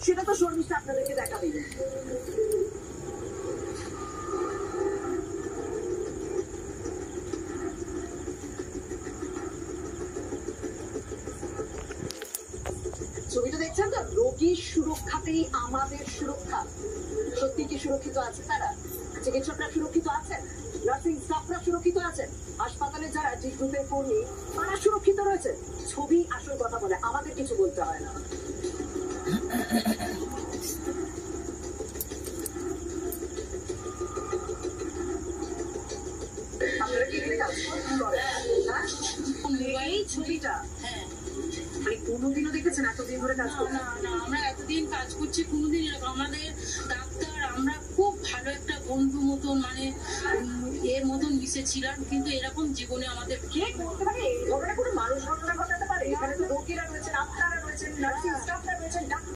সেটা তো শর্মিষ্ঠা আপনাদেরকে দেখাবে। ছবিটা দেখছেন তো, রোগীর সুরক্ষাতেই আমাদের সুরক্ষা। সত্যি কি সুরক্ষিত আছে তারা? চিকিৎসকরা সুরক্ষিত আছেন, নার্সিং স্টাফরা সুরক্ষিত আছেন, হাসপাতালে যারা যে গ্রুপের কর্মী তারা সুরক্ষিত রয়েছে। ছবি আসল কথা বলে, আমাদের কিছু বলতে হয় না। আপনারা কি এখানে কাজ করেন? এই ছবিটা মানে কোনোদিনও দেখেছেন এতদিন ধরে কাজ করছেন? না, আমরা এতদিন কাজ করছি, কোনোদিন এরকম আমাদের ডাক্তার আমরা খুব ভালো একটা বন্ধু মতন, মানে এর মতন মিশেছিলাম, কিন্তু এরকম জীবনে আমাদের কে করতে পারে এই ধরনের কোনো মানুষ ঘটনা ঘটাতে পারে? এখানে তো রোগীরা রয়েছেন, আপনারা রয়েছেন, নার্সিং স্টাফরা রয়েছেন,